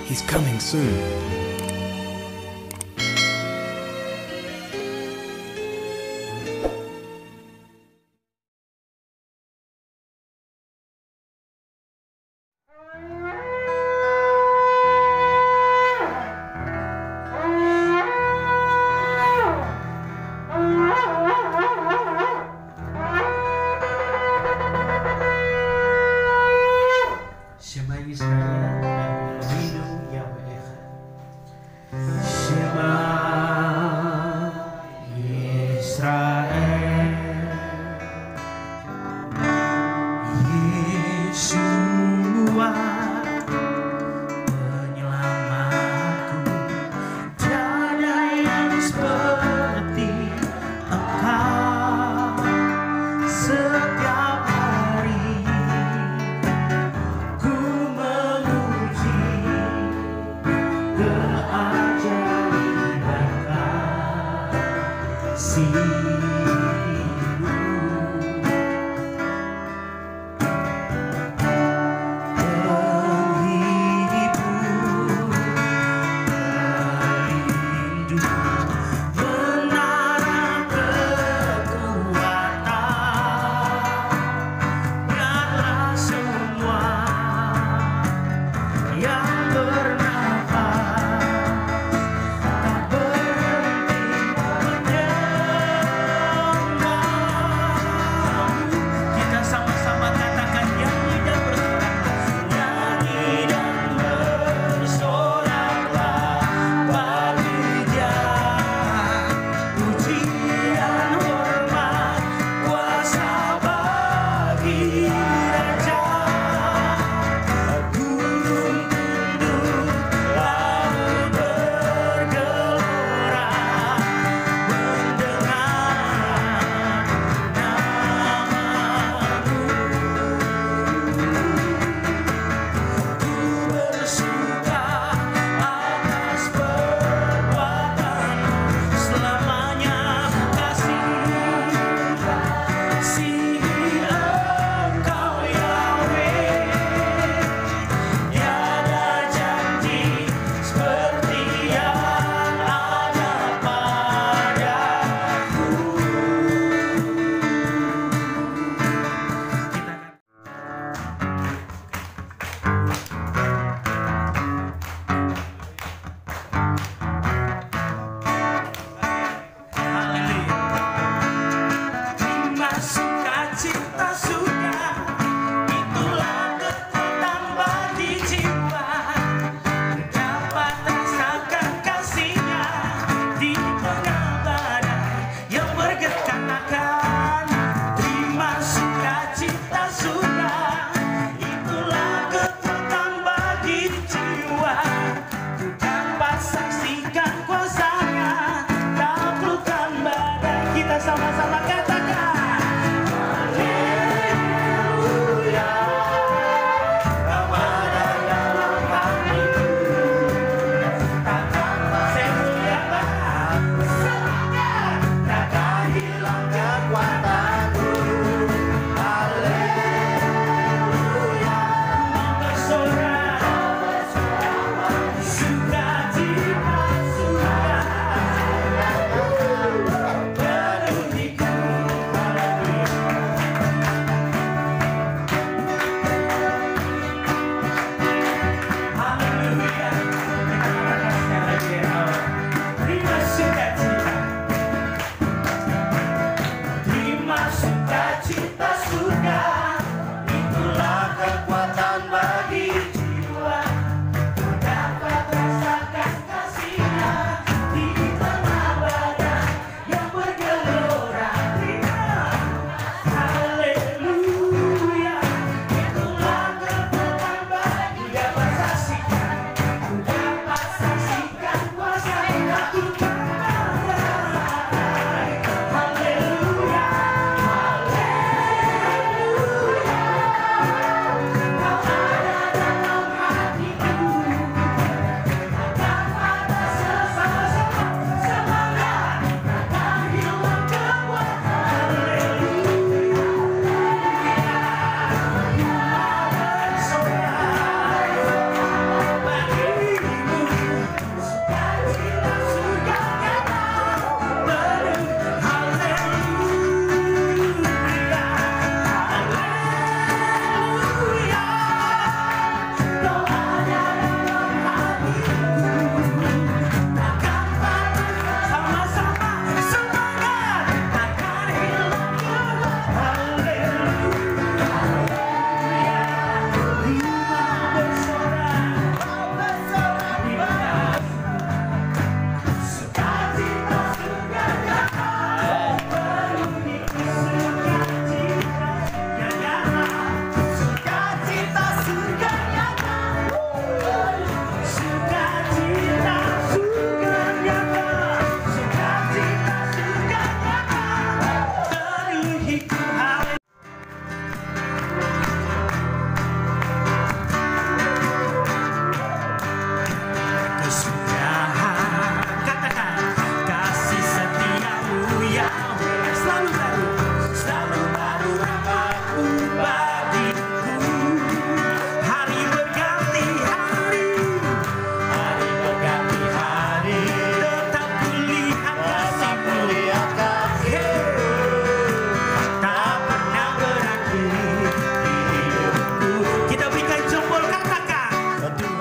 He's coming soon. Shema Yisrael, Yahweh Eloheinu, Yahweh Echad.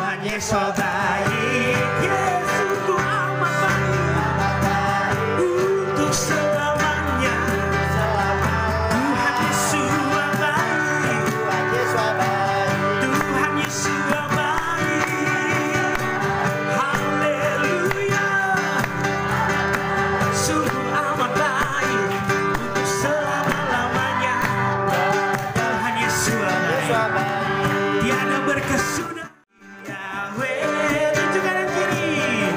Tuhan Yesus baik, Yesus ku amat baik untuk selamanya. Tuhan Yesus baik, Tuhan Yesus baik. Haleluya, sungguh amat baik untuk selama-lamanya. Tuhan Yesus baik, tiada berkesudahan. Yahweh, tunjuk kanan kiri.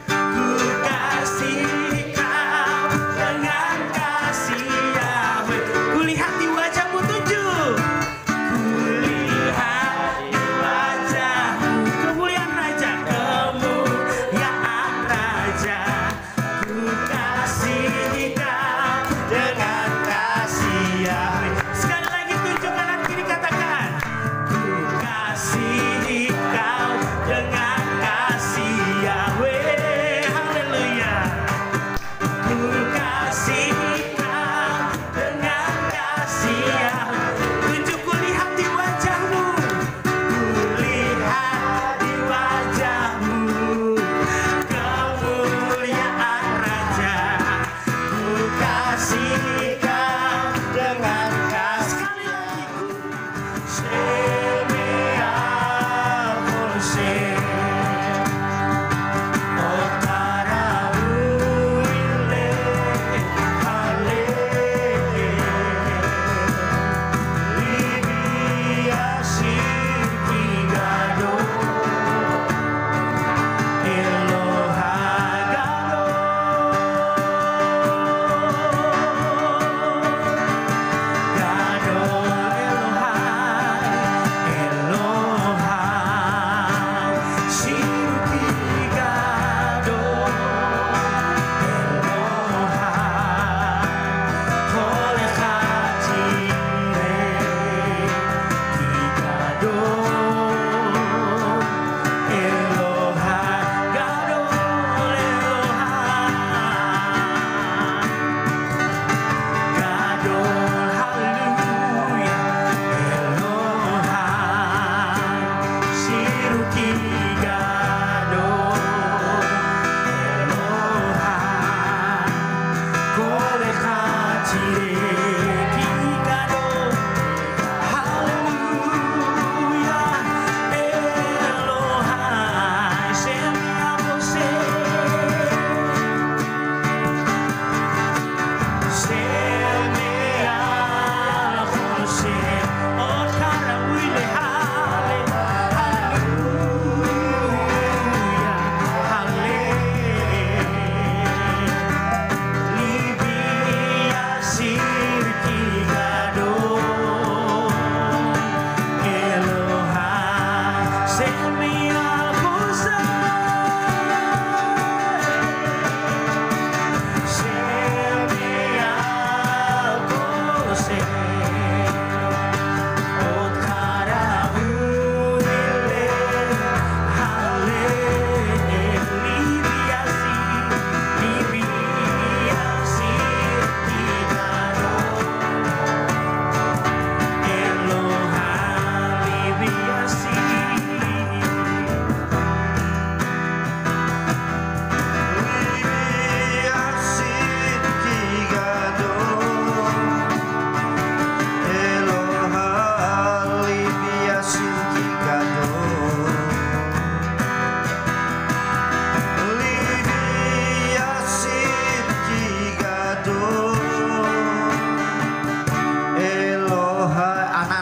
Ku kasih kau dengan kasih Yahweh. Kulihat di wajahmu, tunjuk. Kulihat di wajahmu kemuliaan Raja, kemuliaan Raja. Ku kasih kau dengan kasih Yahweh. Sekali lagi tunjuk kanan kiri, katakan. Ku kasih kau dengan kasih Yahweh. Haleluya. Ku kasih kau dengan kasih Yahweh. Tunjuk, kulihat di wajahmu, kulihat di wajahmu kemuliaan Raja. Ku kasih kau dengan kasih. Sekali lagi,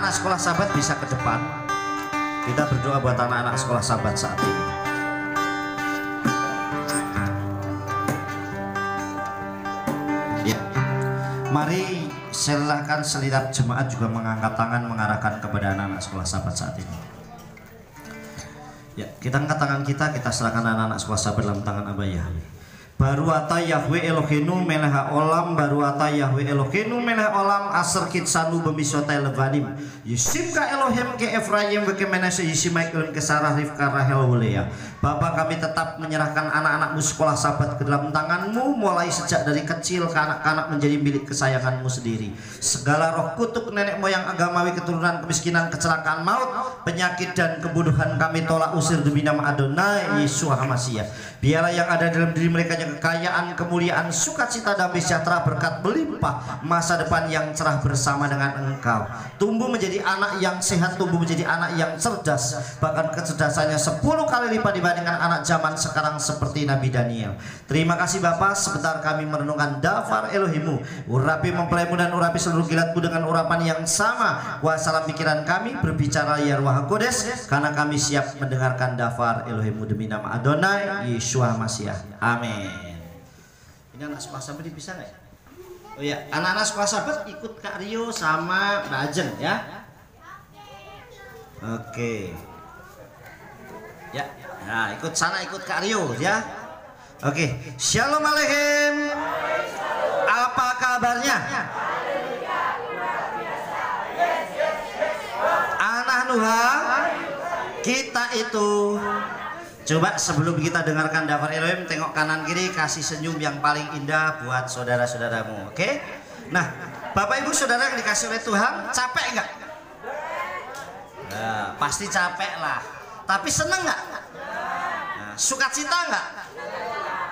sekolah sahabat bisa ke depan. Kita berdoa buat anak-anak sekolah sahabat saat ini. Ya. Mari silakan setiap jemaat juga mengangkat tangan mengarahkan kepada anak-anak sekolah sahabat saat ini. Ya, kita angkat tangan kita serahkan anak-anak sekolah sahabat dalam tangan Abah Yahweh. Baru ata Yahweh Eloheinu meleh olam, baru ata Yahweh Eloheinu meleh olam, aser kitsanu bemisotai levanim. Yisim ka Elohim ke Efraim ke Menashe, Yisimaikun ke Sarah Rivka Rahel Wolea. Bapa, kami tetap menyerahkan anak-anakmu sekolah Sabat ke dalam tanganmu, mulai sejak dari kecil ke anak-anak menjadi milik kesayanganmu sendiri. Segala roh kutuk nenek moyang agamawi, keturunan, kemiskinan, kecelakaan, maut, penyakit dan kebunuhan kami tolak usir demi nama Adonai Yesus HaMashiach. Biarlah yang ada dalam diri mereka kekayaan, kemuliaan, sukacita, damai sejahtera, berkat melimpah, masa depan yang cerah bersama dengan Engkau. Tumbuh menjadi anak yang sehat, tumbuh menjadi anak yang cerdas, bahkan kecerdasannya 10 kali lipat dibandingkan anak zaman sekarang seperti Nabi Daniel. Terima kasih Bapa, sebentar kami merenungkan dafar Elohimu. Urapi mempelaimu dan urapi seluruh gilatku dengan urapan yang sama. Kuasalah pikiran kami, berbicara ya Ruach HaKodes, karena kami siap mendengarkan dafar Elohimu demi nama Adonai Yesus HaMashiach. Amin. Ini anak sekolah Sabat bisa nggak ya? Oh ya, anak-anak sekolah Sabat ikut Kak Rio sama Mbak Ajen ya. Oke. Ya, nah ikut sana, ikut Kak Rio ya. Oke, Shalom Aleichem. Apa kabarnya? Anak Nuha, kita itu coba sebelum kita dengarkan dafar Elohim, tengok kanan kiri, kasih senyum yang paling indah buat saudara-saudaramu. Oke? Nah, Bapak Ibu Saudara yang dikasih oleh Tuhan, capek nggak? Nah, pasti capek lah. Tapi seneng nggak? Nah, sukacita nggak?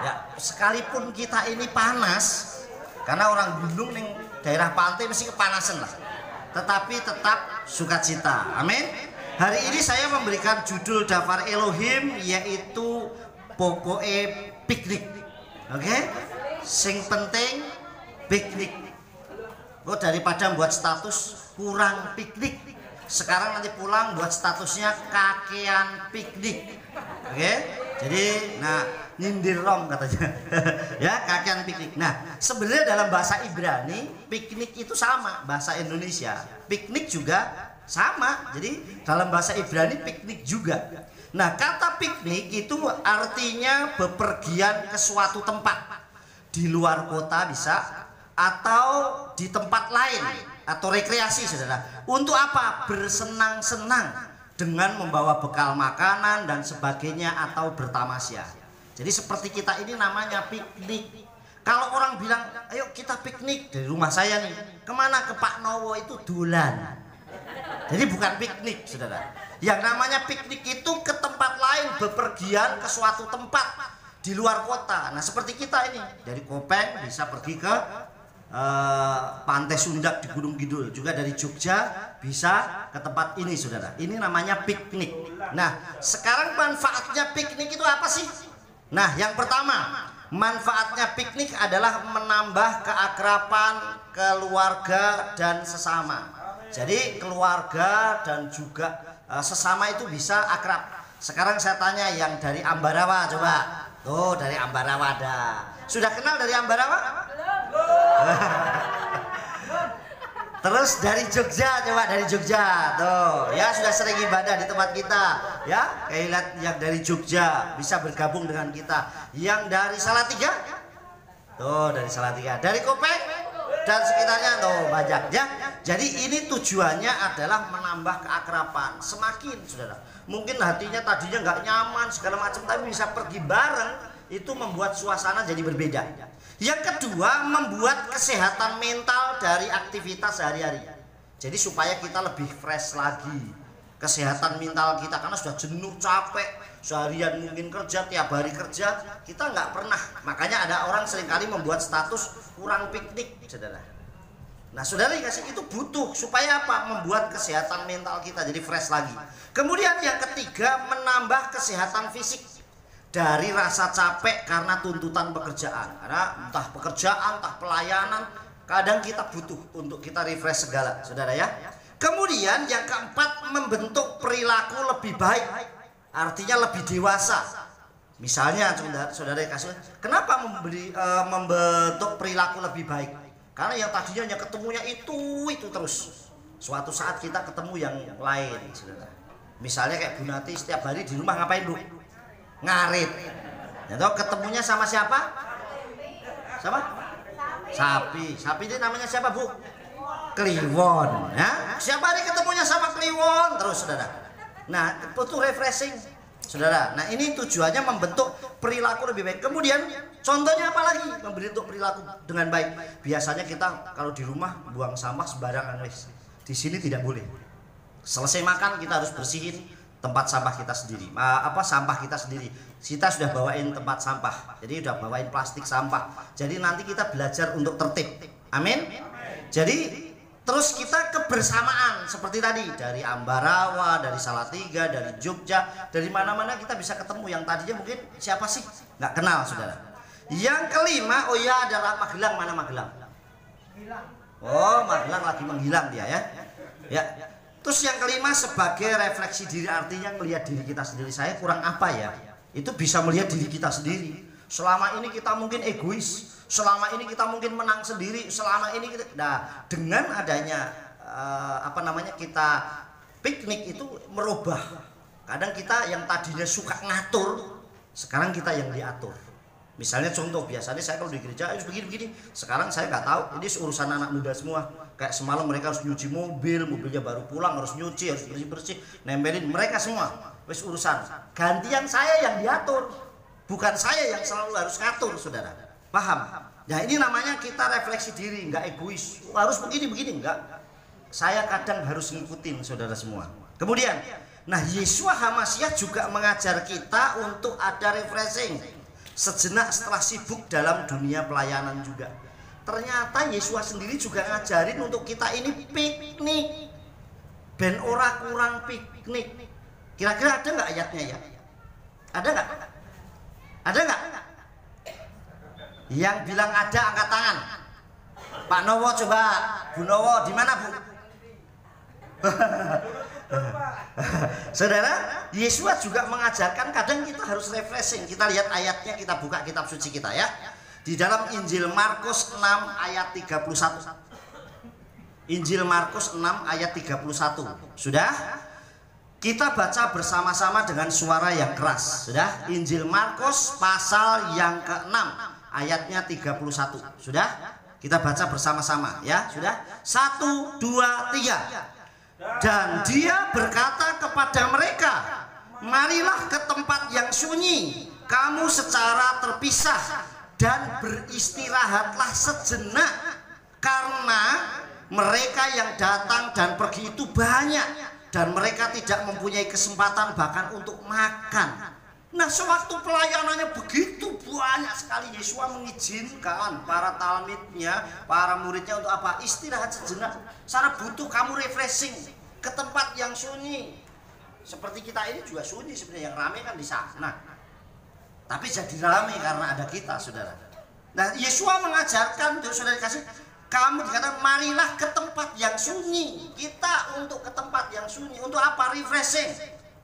Ya, sekalipun kita ini panas, karena orang gunung nih daerah pantai mesti kepanasan lah. Tetapi tetap sukacita. Amin. Hari ini saya memberikan judul dafar Elohim, yaitu pokoknya piknik. Oke? Sing penting piknik. Oh, daripada buat status kurang piknik, sekarang nanti pulang buat statusnya kakean piknik. Oke? Jadi, nah nyindir rom katanya. Ya, kakean piknik. Nah, sebenarnya dalam bahasa Ibrani piknik itu sama, bahasa Indonesia piknik juga sama. Jadi dalam bahasa Ibrani piknik juga. Nah, kata piknik itu artinya bepergian ke suatu tempat, di luar kota bisa, atau di tempat lain, atau rekreasi saudara. Untuk apa? Bersenang-senang dengan membawa bekal makanan dan sebagainya, atau bertamasya. Jadi seperti kita ini namanya piknik. Kalau orang bilang ayo kita piknik, dari rumah saya nih kemana? Ke Pak Nowo, itu dolan. Jadi bukan piknik saudara. Yang namanya piknik itu ke tempat lain, bepergian ke suatu tempat di luar kota. Nah seperti kita ini dari Kopeng bisa pergi ke Pantai Sundak di Gunung Kidul, juga dari Jogja bisa ke tempat ini saudara. Ini namanya piknik. Nah sekarang manfaatnya piknik itu apa sih? Nah yang pertama, manfaatnya piknik adalah menambah keakraban keluarga dan sesama. Jadi keluarga dan juga sesama itu bisa akrab. Sekarang saya tanya yang dari Ambarawa coba. Tuh dari Ambarawa ada. Sudah kenal dari Ambarawa? Terus dari Jogja, coba dari Jogja. Tuh, ya sudah sering ibadah di tempat kita. Ya, kayak lihat yang dari Jogja bisa bergabung dengan kita. Yang dari Salatiga? Tuh, dari Salatiga. Dari Kopeng dan sekitarnya tuh banyak ya. Jadi ini tujuannya adalah menambah keakraban. Semakin saudara, mungkin hatinya tadinya nggak nyaman segala macam, tapi bisa pergi bareng, itu membuat suasana jadi berbeda. Yang kedua, membuat kesehatan mental dari aktivitas sehari-hari. Jadi supaya kita lebih fresh lagi kesehatan mental kita, karena sudah jenuh capek seharian mungkin kerja, tiap hari kerja, kita nggak pernah. Makanya ada orang seringkali membuat status kurang piknik saudara. Nah saudara dikasih itu butuh supaya apa? Membuat kesehatan mental kita jadi fresh lagi. Kemudian yang ketiga, menambah kesehatan fisik dari rasa capek karena tuntutan pekerjaan. Karena entah pekerjaan, entah pelayanan, kadang kita butuh untuk kita refresh segala saudara ya. Kemudian yang keempat, membentuk perilaku lebih baik, artinya lebih dewasa. Misalnya saudara dikasih, kenapa membentuk perilaku lebih baik? Karena yang tadinya hanya ketemunya itu terus, suatu saat kita ketemu yang lain saudara. Misalnya kayak Bu Nati setiap hari di rumah ngapain Bu? Ngarit. Ya toh, ketemunya sama siapa? Siapa? Sapi. Sapi ini namanya siapa, Bu? Kliwon. Ya? Siapa hari ketemunya sama kliwon terus, saudara. Nah, itu refreshing, saudara. Nah, ini tujuannya membentuk perilaku lebih baik. Kemudian contohnya apa lagi? Membentuk perilaku dengan baik. Biasanya kita kalau di rumah buang sampah sembarangan, wis. Di sini tidak boleh. Selesai makan kita harus bersihin tempat sampah kita sendiri. Sampah kita sendiri. Kita sudah bawain tempat sampah. Jadi sudah bawain plastik sampah. Jadi nanti kita belajar untuk tertib. Amin. Jadi terus kita kebersamaan seperti tadi, dari Ambarawa, dari Salatiga, dari Jogja, dari mana-mana kita bisa ketemu. Yang tadinya mungkin siapa sih? Nggak kenal, saudara. Yang kelima, oh ya, adalah Magelang. Mana Magelang? Oh, Magelang lagi menghilang dia ya. Ya. Terus yang kelima sebagai refleksi diri, artinya melihat diri kita sendiri. Saya kurang apa ya? Itu bisa melihat diri kita sendiri. Selama ini kita mungkin egois. Selama ini kita mungkin menang sendiri, selama ini kita, nah, dengan adanya kita piknik itu merubah. Kadang kita yang tadinya suka ngatur, sekarang kita yang diatur. Misalnya contoh, biasanya saya kalau di gereja harus begini-begini, sekarang saya nggak tahu, ini urusan anak muda semua. Kayak semalam mereka harus nyuci mobilnya baru pulang harus nyuci, harus bersih-bersih, nempelin mereka semua. Wes urusan. Gantian saya yang diatur, bukan saya yang selalu harus ngatur, saudara. Paham? Nah, ini namanya kita refleksi diri, nggak egois. Harus begini-begini, enggak. Saya kadang harus ngikutin, saudara semua. Kemudian, nah, Yeshua HaMashiach juga mengajar kita untuk ada refreshing sejenak setelah sibuk dalam dunia pelayanan juga. Ternyata Yeshua sendiri juga ngajarin untuk kita ini piknik. Ben ora kurang piknik. Kira-kira ada nggak ayatnya ya? Ada nggak? Ada nggak? Yang bilang ada angkat tangan. Pak Nowo coba. Bu Nowo di mana, Bu? Saudara, Yeshua juga mengajarkan kadang kita harus refreshing. Kita lihat ayatnya, kita buka kitab suci kita ya. Di dalam Injil Markus 6 ayat 31. Injil Markus 6 ayat 31. Sudah? Kita baca bersama-sama dengan suara yang keras. Sudah? Injil Markus pasal yang ke-6 ayatnya 31. Sudah? Kita baca bersama-sama ya. Sudah? 1, 2, 3. Dan dia berkata kepada mereka, marilah ke tempat yang sunyi, kamu secara terpisah, dan beristirahatlah sejenak, karena mereka yang datang dan pergi itu banyak, dan mereka tidak mempunyai kesempatan bahkan untuk makan. Nah, sewaktu pelayanannya begitu banyak sekali, Yeshua mengizinkan para talmidnya, para muridnya untuk apa? Istirahat sejenak. Sana butuh kamu refreshing ke tempat yang sunyi. Seperti kita ini juga sunyi sebenarnya, yang ramai kan di sana. Tapi jadi ramai karena ada kita, saudara. Nah, Yeshua mengajarkan, saudara kasih, kamu dikatakan marilah ke tempat yang sunyi. Kita untuk ke tempat yang sunyi. Untuk apa? Refreshing.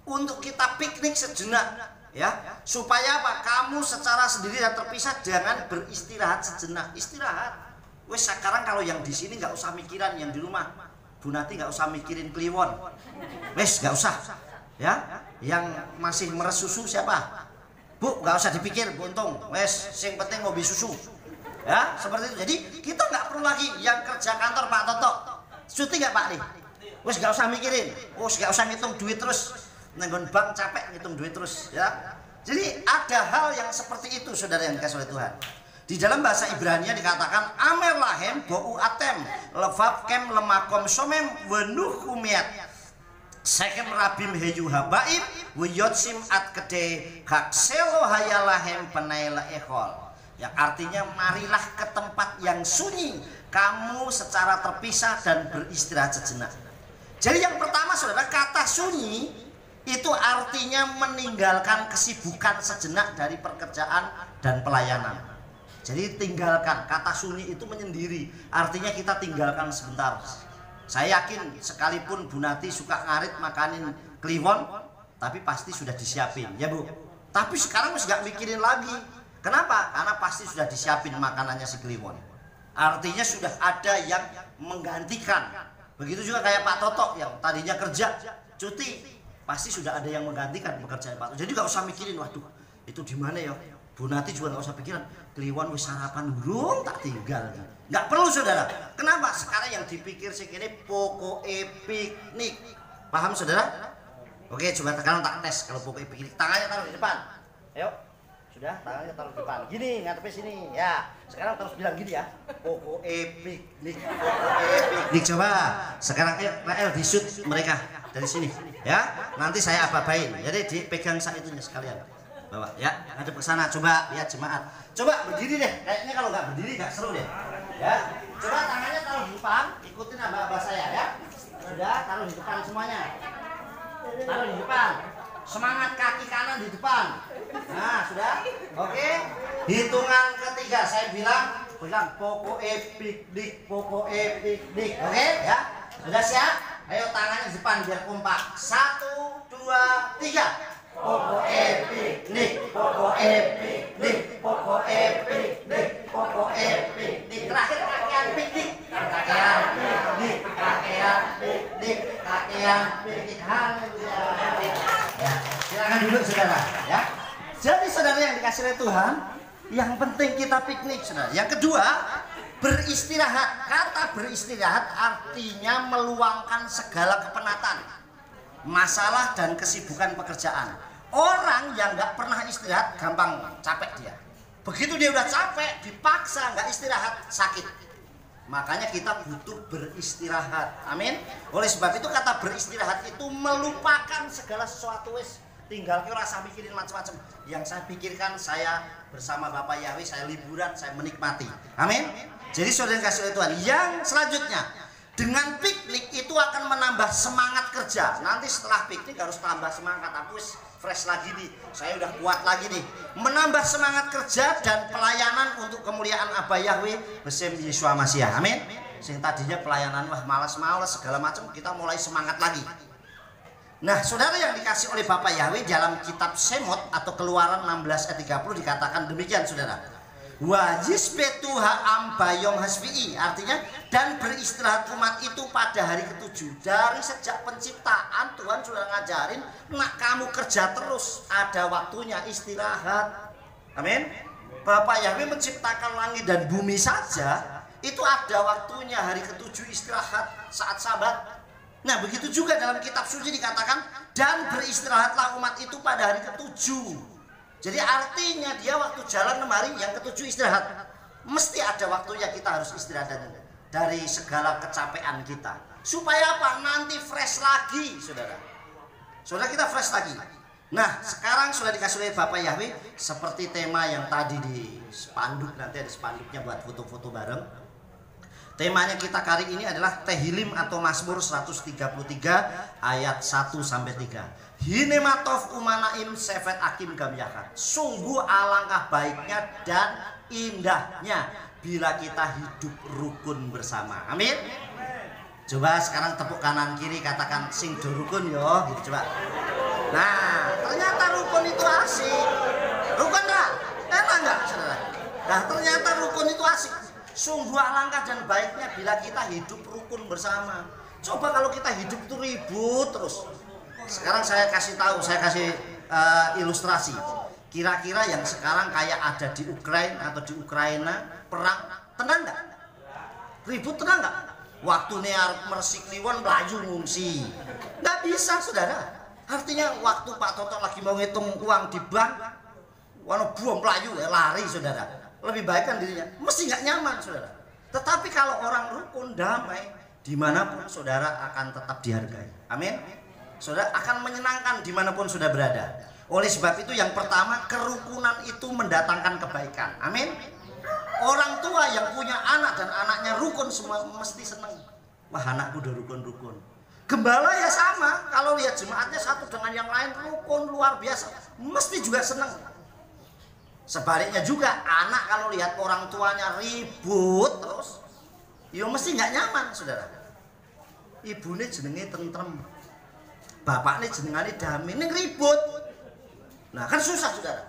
Untuk kita piknik sejenak. Ya, supaya apa? Kamu secara sendiri dan terpisah, jangan beristirahat sejenak. Istirahat. Wes sekarang kalau yang di sini nggak usah mikiran, yang di rumah Bu Nati nggak usah mikirin kliwon. Wes nggak usah. Ya, yang masih meres susu siapa? Bu, nggak usah dipikir, Bu Untung. Wes, yang penting ngopi susu. Ya, seperti itu. Jadi kita nggak perlu lagi yang kerja kantor Pak Toto. Cuti nggak Pak nih? Wes nggak usah mikirin. Wes nggak usah ngitung duit terus. Nenggon bank capek ngitung duit terus ya. Jadi ada hal yang seperti itu, saudara yang dikasih oleh Tuhan. Di dalam bahasa Ibrani dikatakan amer lahem bou atem levav kem lemakom somem wenuh kumiat sekem rabim heyu habaim wiyotsim at kede hakselo hayalahem penaila ehol. Yang artinya marilah ke tempat yang sunyi, kamu secara terpisah dan beristirahat sejenak. Jadi yang pertama, saudara, kata sunyi itu artinya meninggalkan kesibukan sejenak dari pekerjaan dan pelayanan. Jadi tinggalkan, kata sunyi itu menyendiri, artinya kita tinggalkan sebentar. Saya yakin sekalipun Bu Nati suka ngarit makanin kliwon, tapi pasti sudah disiapin, ya Bu. Tapi sekarang masih gak mikirin lagi. Kenapa? Karena pasti sudah disiapin makanannya si kliwon. Artinya sudah ada yang menggantikan. Begitu juga kayak Pak Toto yang tadinya kerja cuti, pasti sudah ada yang menggantikan pekerjaan Pak Toto. Jadi gak usah mikirin, waduh itu di mana ya, Bu Nati juga nggak usah pikiran, kliwon wis sarapan urung tak tinggal. Nggak perlu saudara. Kenapa? Sekarang yang dipikir segini pokoknya piknik. Paham saudara? Oke, coba sekarang tak tes kalau pokoknya piknik. Tangannya taruh di depan. Ayo. Sudah, tangannya taruh di depan. Gini, ngadepin sini. Ya. Sekarang terus bilang gini ya. Pokoknya piknik. Pokoknya piknik. Coba. Sekarang ayo Rael disut mereka dari sini. Ya. Nanti saya apa-apain. Jadi dipegang saat itunya sekalian. Bawa ya. Ngadep ke sana. Coba lihat jemaat. Coba berdiri deh. Kayaknya kalau nggak berdiri nggak seru deh. Ya. Coba tangannya taruh di depan. Ikutin abah-abah saya ya. Sudah, taruh di depan semuanya. Taruh di depan. Semangat kaki kanan di depan. Nah, sudah? Oke. Hitungan ketiga saya bilang pokoknya piknik, pokoknya piknik. Oke, ya. Sudah siap? Ayo tangannya di depan biar kompak. 1, 2, 3. Pokoknya piknik, pokoknya piknik, pokoknya piknik, pokoknya piknik. Terakhir kakean piknik. Kakean piknik, kakean piknik, kakean piknik. Haleluya. Ya, silakan duduk saudara, ya. Jadi saudara yang dikasih oleh Tuhan, yang penting kita piknik saudara. Yang kedua, beristirahat. Kata beristirahat artinya meluangkan segala kepenatan, masalah dan kesibukan pekerjaan. Orang yang nggak pernah istirahat gampang capek dia. Begitu dia udah capek, dipaksa nggak istirahat, sakit. Makanya kita butuh beristirahat. Amin. Oleh sebab itu kata beristirahat itu melupakan segala sesuatu wes. Tinggal kira rasa mikirin macam-macam. Yang saya pikirkan saya bersama Bapak Yahweh, saya liburan, saya menikmati. Amin. Jadi saudara kasih oleh Tuhan. Yang selanjutnya, dengan piknik itu akan menambah semangat kerja. Nanti setelah piknik harus tambah semangat. Aku fresh lagi nih, saya udah kuat lagi nih. Menambah semangat kerja dan pelayanan untuk kemuliaan Abah Yahweh bersama Yesus Masih. Amin. Sing tadinya pelayanan wah malas-malas segala macam, kita mulai semangat lagi. Nah, saudara yang dikasih oleh Bapak Yahweh, dalam kitab Semot atau Keluaran 16 ayat 30 dikatakan demikian saudara. Wajis betuha ambayom hasbi, artinya dan beristirahat umat itu pada hari ke-7. Dari sejak penciptaan Tuhan sudah ngajarin, nak kamu kerja terus, ada waktunya istirahat. Amin. Bapak Yahweh menciptakan langit dan bumi saja, itu ada waktunya hari ke-7 istirahat saat Sabat. Nah, begitu juga dalam kitab suci dikatakan dan beristirahatlah umat itu pada hari ke-7. Jadi artinya dia waktu jalan 6 hari, yang ke-7 istirahat. Mesti ada waktunya kita harus istirahat dari segala kecapean kita. Supaya apa? Nanti fresh lagi, saudara. Saudara kita fresh lagi. Nah, sekarang sudah dikasih oleh Bapak Yahweh seperti tema yang tadi di spanduk, nanti ada spanduknya buat foto-foto bareng. Temanya kita kali ini adalah Tehillim atau Mazmur 133 ayat 1 sampai 3. Hinematov umanaim sefet akim gamyakat. Sungguh alangkah baiknya dan indahnya bila kita hidup rukun bersama. Amin. Coba sekarang tepuk kanan kiri katakan sing do rukun yo, gitu coba. Nah, ternyata rukun itu asik. Rukun enggak? Enak enggak, saudara? Nah, ternyata rukun itu asik. Sungguh alangkah dan baiknya bila kita hidup rukun bersama. Coba kalau kita hidup itu ribut terus. Sekarang saya kasih tahu, saya kasih ilustrasi. Kira-kira yang sekarang kayak ada di Ukraina atau di Ukraina perang, tenang nggak? Ribut tenang nggak? Waktu near mersik liwon melaju ngungsi, nggak bisa saudara. Artinya waktu Pak Toto lagi mau ngitung uang di bank, wano buang pelayu lari saudara. Lebih baik kan dirinya, mesti nggak nyaman saudara. Tetapi kalau orang rukun damai, dimanapun saudara akan tetap dihargai. Amin. Saudara akan menyenangkan dimanapun sudah berada. Oleh sebab itu yang pertama, kerukunan itu mendatangkan kebaikan. Amin. Orang tua yang punya anak dan anaknya rukun semua mesti senang. Wah, anakku udah rukun-rukun. Gembala ya sama, kalau lihat jemaatnya satu dengan yang lain rukun luar biasa, mesti juga senang. Sebaliknya juga anak kalau lihat orang tuanya ribut terus, ya mesti nggak nyaman saudara. Ibunya jenenge tentrem, bapaknya jenengane damai, ini ribut. Nah kan susah saudara.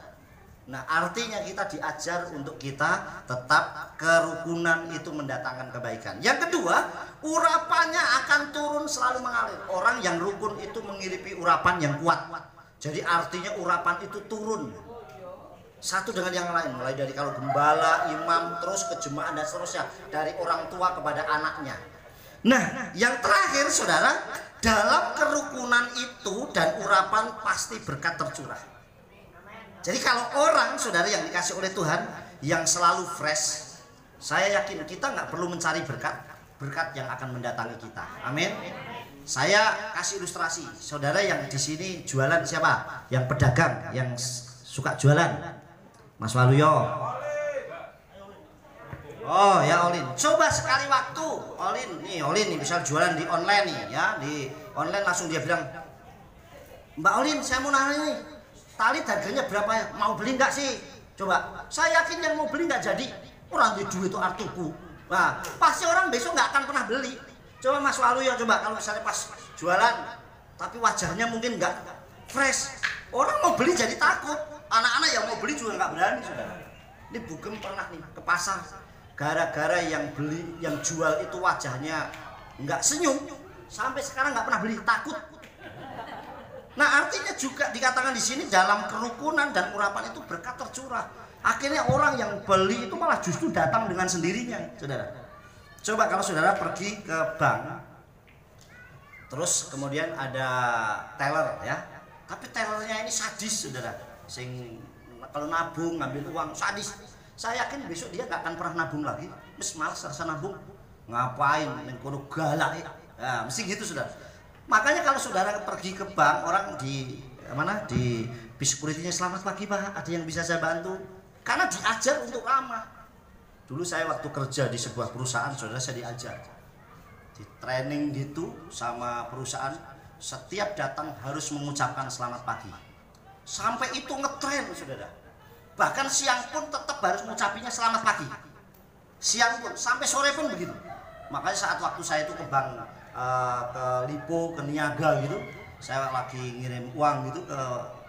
Nah artinya kita diajar untuk kita tetap kerukunan itu mendatangkan kebaikan. Yang kedua, urapannya akan turun selalu mengalir. Orang yang rukun itu mengiripi urapan yang kuat. Jadi artinya urapan itu turun. Satu dengan yang lain, mulai dari kalau gembala, imam, terus ke jemaah dan seterusnya, dari orang tua kepada anaknya. Nah, yang terakhir saudara, dalam kerukunan itu dan urapan pasti berkat tercurah. Jadi kalau orang saudara yang dikasih oleh Tuhan yang selalu fresh, saya yakin kita nggak perlu mencari berkat yang akan mendatangi kita. Amin. Saya kasih ilustrasi, saudara yang di sini jualan siapa? Yang pedagang, yang suka jualan. Mas Waluyo. Oh ya Olin, coba sekali waktu Olin nih bisa jualan di online nih ya, di online langsung dia bilang, Mbak Olin saya mau nanya nih, tali harganya berapa ya? Mau beli nggak sih? Coba, saya yakin yang mau beli nggak jadi, orang di duit itu artuku. Nah pasti orang besok nggak akan pernah beli. Coba Mas Waluyo coba kalau misalnya pas jualan, tapi wajahnya mungkin nggak fresh, orang mau beli jadi takut. Anak-anak yang mau beli juga nggak berani saudara. Ini Bugem pernah nih ke pasar, gara-gara yang beli, yang jual itu wajahnya nggak senyum, sampai sekarang nggak pernah beli, takut. Nah artinya juga dikatakan di sini dalam kerukunan dan urapan itu berkat tercurah. Akhirnya orang yang beli itu malah justru datang dengan sendirinya, saudara. Coba kalau saudara pergi ke bank, terus kemudian ada teller ya, tapi tellernya ini sadis saudara. Sing kalau nabung ngambil uang sadis, saya yakin besok dia nggak akan pernah nabung lagi. Wis malas rasa nabung, ngapain kono galak ya, mesti gitu saudara. Makanya kalau saudara pergi ke bank, orang di mana di security-nya, selamat pagi Pak, ada yang bisa saya bantu? Karena diajar untuk ramah. Dulu saya waktu kerja di sebuah perusahaan, saudara, saya diajar di training gitu sama perusahaan, setiap datang harus mengucapkan selamat pagi. Sampai itu ngetren saudara, bahkan siang pun tetap harus mengucapinya selamat pagi, siang pun sampai sore pun begitu. Makanya saat waktu saya itu ke bank, ke Lipo, ke Niaga gitu, saya lagi ngirim uang gitu ke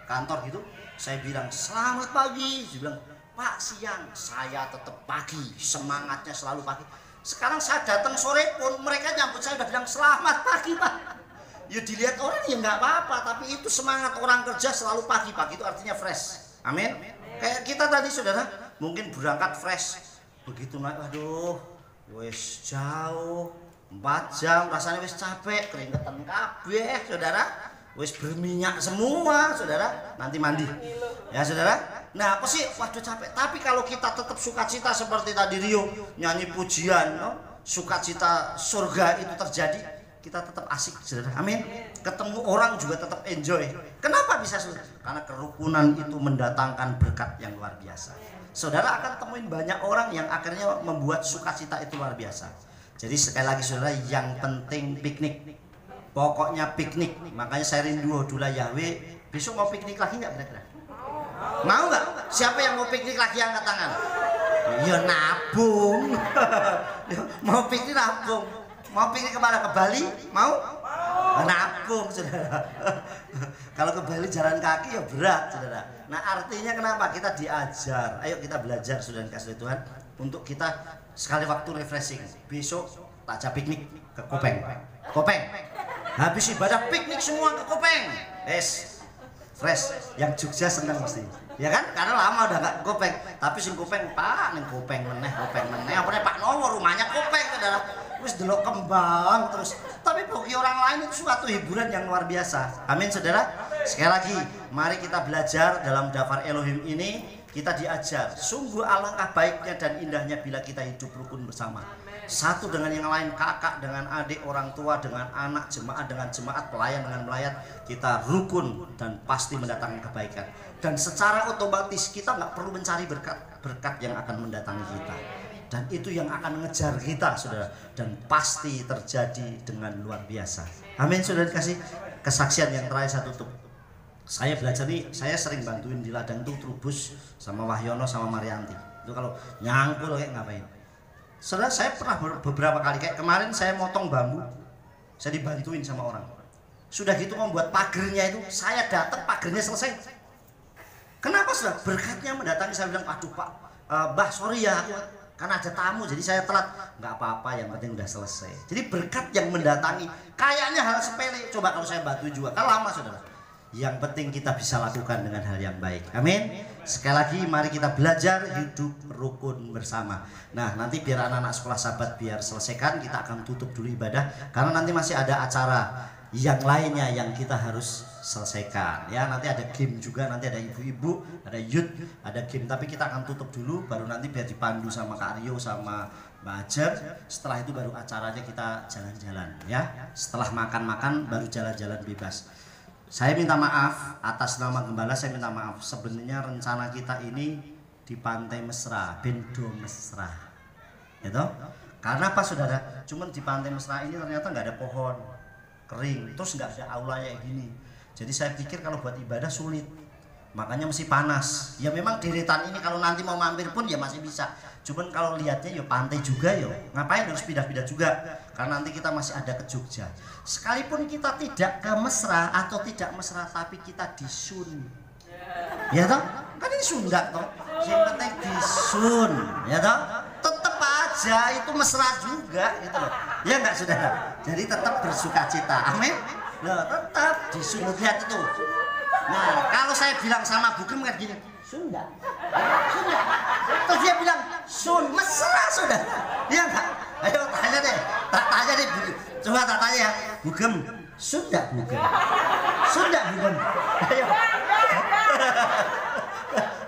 kantor gitu, saya bilang selamat pagi. Dia bilang, Pak siang, saya tetap pagi, semangatnya selalu pagi. Sekarang saya datang sore pun mereka nyambut saya udah bilang selamat pagi Pak. Ya dilihat orang ya nggak apa-apa, tapi itu semangat orang kerja selalu pagi-pagi, itu artinya fresh. Amin. Kayak kita tadi saudara, mungkin berangkat fresh, begitu naik, aduh, wes jauh, 4 jam, rasanya wes capek, keringetan kabeh, saudara, wes berminyak semua, saudara, nanti mandi, ya saudara. Nah apa sih, waduh capek. Tapi kalau kita tetap sukacita seperti tadi Rio nyanyi pujian, no? Sukacita surga itu terjadi, kita tetap asik, saudara. Amin. Ketemu orang juga tetap enjoy. Kenapa bisa saudara? Karena kerukunan itu mendatangkan berkat yang luar biasa. Saudara akan temuin banyak orang yang akhirnya membuat sukacita itu luar biasa. Jadi sekali lagi saudara, yang penting piknik. Pokoknya piknik. Makanya saya rindu Dula Yahweh. Besok mau piknik lagi nggak kira-kira? Mau nggak? Siapa yang mau piknik lagi angkat tangan? Ya nabung. Mau piknik nabung. Mau piknik kemana? Ke Bali? Mau? Nabung, saudara. Kalau ke Bali jalan kaki ya berat, saudara. Nah artinya kenapa? Kita diajar. Ayo kita belajar, saudara kasih Tuhan, untuk kita sekali waktu refreshing. Besok tak ajak piknik ke Kopeng. Kopeng. Habis ibadah piknik semua ke Kopeng. Fresh. Yang Jogja senang mesti. Ya kan? Karena lama udah gak Kopeng. Tapi sing Kopeng, Pak, ning Kopeng meneh. Apa Pak Nowo rumahnya Kopeng, saudara. Wis delok kembang terus. Tapi bagi orang lain itu suatu hiburan yang luar biasa. Amin saudara. Sekali lagi, mari kita belajar dalam daftar Elohim ini. Kita diajar, sungguh alangkah baiknya dan indahnya bila kita hidup rukun bersama. Satu dengan yang lain, kakak dengan adik, orang tua dengan anak, jemaat dengan jemaat, pelayan dengan pelayan. Kita rukun dan pasti mendatangkan kebaikan. Dan secara otomatis kita nggak perlu mencari berkat yang akan mendatangi kita. Dan itu yang akan mengejar kita, saudara. Dan pasti terjadi dengan luar biasa. Amin, saudara dikasih. Kesaksian yang terakhir saya tutup. Saya belajar nih, saya sering bantuin di ladang itu Trubus sama Wahyono sama Marianti. Itu kalau nyangkul kayak ngapain. Saudara, saya pernah beberapa kali, kayak kemarin saya motong bambu, saya dibantuin sama orang. Sudah gitu membuat pagernya itu, saya datang pagernya selesai. Kenapa saudara? Berkatnya mendatangi. Saya bilang, aduh Pak, Mbah sorry ya, karena ada tamu jadi saya telat. Nggak apa-apa, yang penting udah selesai. Jadi berkat yang mendatangi, kayaknya hal sepele. Coba kalau saya bantu juga, kan lama saudara. Yang penting kita bisa lakukan dengan hal yang baik. Amin. Sekali lagi mari kita belajar hidup rukun bersama. Nah nanti biar anak-anak sekolah sahabat biar selesaikan, kita akan tutup dulu ibadah karena nanti masih ada acara yang lainnya yang kita harus selesaikan ya. Nanti ada game juga, nanti ada ibu-ibu, ada youth, ada game, tapi kita akan tutup dulu baru nanti biar dipandu sama Kak Aryo sama Mbak Hajar. Setelah itu baru acaranya kita jalan-jalan ya. Setelah makan-makan baru jalan-jalan bebas. Saya minta maaf atas nama Gembala, saya minta maaf. Sebenarnya rencana kita ini di Pantai Mesra, Bendo Mesra, gitu. Karena apa saudara? Cuman di Pantai Mesra ini ternyata nggak ada pohon, kering, terus nggak ada aula kayak gini. Jadi saya pikir kalau buat ibadah sulit, makanya mesti panas. Ya memang deretan ini kalau nanti mau mampir pun ya masih bisa. Cuman kalau lihatnya ya pantai juga ya, ngapain harus pindah-pindah juga? Karena nanti kita masih ada ke Jogja. Sekalipun kita tidak ke Mesra atau tidak Mesra, tapi kita di Sun, ya toh? Kan ini Sunda toh. Yang penting di Sun, ya toh? Tetap aja itu Mesra juga, gitu loh. Ya enggak saudara? Jadi tetap bersukacita. Amin. Loh, tetap di Sun, lihat itu. Nah, kalau saya bilang sama Bugem kan gini, Sunda, Sunda. Terus dia bilang Sun, Mesra saudara. Iya enggak? Ayo tanya deh, tanya deh, coba tak tanya ya, Bugem, Sunda Bugem, Sunda Bugem. Ayo.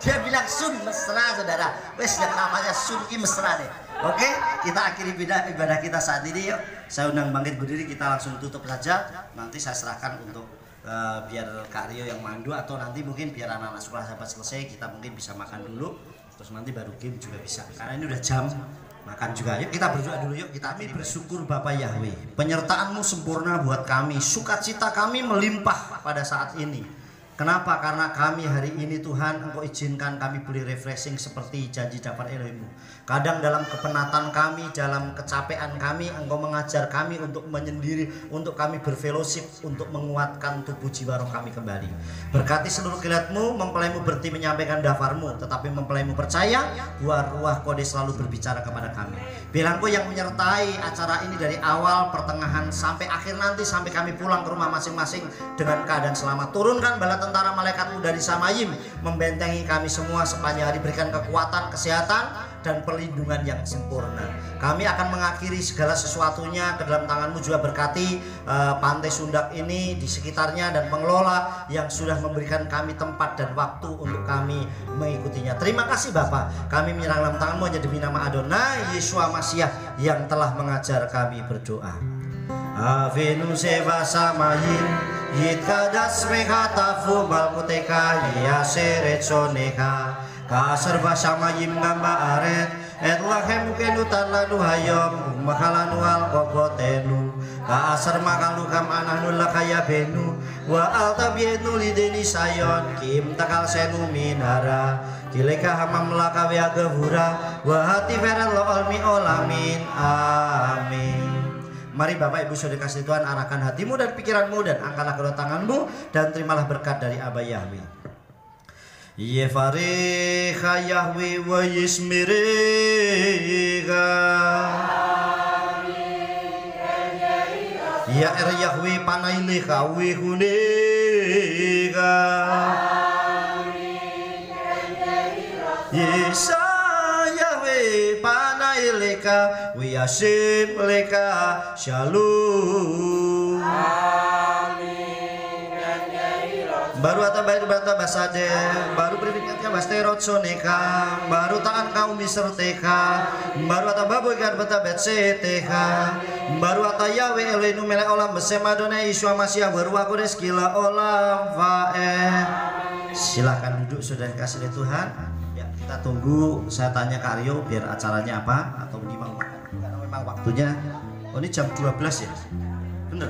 Dia bilang Sun, Mesra saudara. Wes yang namanya Sun ki Mesra deh. Oke, kita akhiri ibadah kita saat ini yuk. Saya undang bangkit berdiri, kita langsung tutup saja. Nanti saya serahkan untuk biar Kak Rio yang mandu atau nanti mungkin biar anak-anak sekolah sahabat selesai kita mungkin bisa makan dulu terus nanti baru game juga bisa karena ini udah jam makan juga. Yuk kita berdoa dulu yuk. Kami bersyukur Bapak Yahweh, penyertaan-Mu sempurna buat kami, sukacita kami melimpah pada saat ini. Kenapa? Karena kami hari ini Tuhan Engkau izinkan kami boleh refreshing seperti janji dapat Elohim. Kadang dalam kepenatan kami, dalam kecapean kami, Engkau mengajar kami untuk menyendiri, untuk kami berfellowship, untuk menguatkan tubuh jiwa roh kami kembali. Berkati seluruh kilat-Mu, mempelai-Mu berhenti menyampaikan dafar-Mu, tetapi mempelai-Mu percaya bahwa Ruah Kodes selalu berbicara kepada kami. Biar Engkau yang menyertai acara ini dari awal, pertengahan, sampai akhir nanti, sampai kami pulang ke rumah masing-masing dengan keadaan selamat. Turunkan bala tentara malaikat-Mu dari Samayim, membentengi kami semua sepanjang hari, berikan kekuatan, kesehatan, dan perlindungan yang sempurna. Kami akan mengakhiri segala sesuatunya ke dalam tangan-Mu, juga berkati Pantai Sundak ini di sekitarnya dan pengelola yang sudah memberikan kami tempat dan waktu untuk kami mengikutinya. Terima kasih Bapak, kami menyerang dalam tangan-Mu hanya demi nama Adonai Yeshua Masiah yang telah mengajar kami berdoa. Avenu seva samayim yit kadas mekatafu malkuteka yaserechoneka kasarva samayim ngamba aret et lahem kenutan lanu hayom makalanu al kokotenu kasar makalukam anahnu lakaya benu wa altabienu lideni sayon kim takal senu minara kileka hamam lakawe agavura wa hati feral lo olmi olamin amin. Mari Bapak Ibu Saudara kasih Tuhan, arahkan hatimu dan pikiranmu dan angkatlah kedua tanganmu dan terimalah berkat dari Abah Yahweh. Yevarecha Yahweh wa yismirecha. Ya Yahweh panailecha wa hunecha. Yesa Yahweh panaileka wiyasim leka shalom. Amin. Baru atau basade, baru beringatnya basterot soneka, baru tangan kaum miserteka, baru atau babu ikan beta betseteka, baru atau Yahweh Elohim melek olam besemadone Yeshua Masiah berwa kodes kila olam vae. Silakan duduk saudara kasih Tuhan. Kita tunggu, saya tanya Kak Aryo biar acaranya apa atau gimana, karena memang waktunya ini jam 12 ya, bener?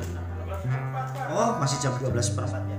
Oh masih jam 12 per 4 ya.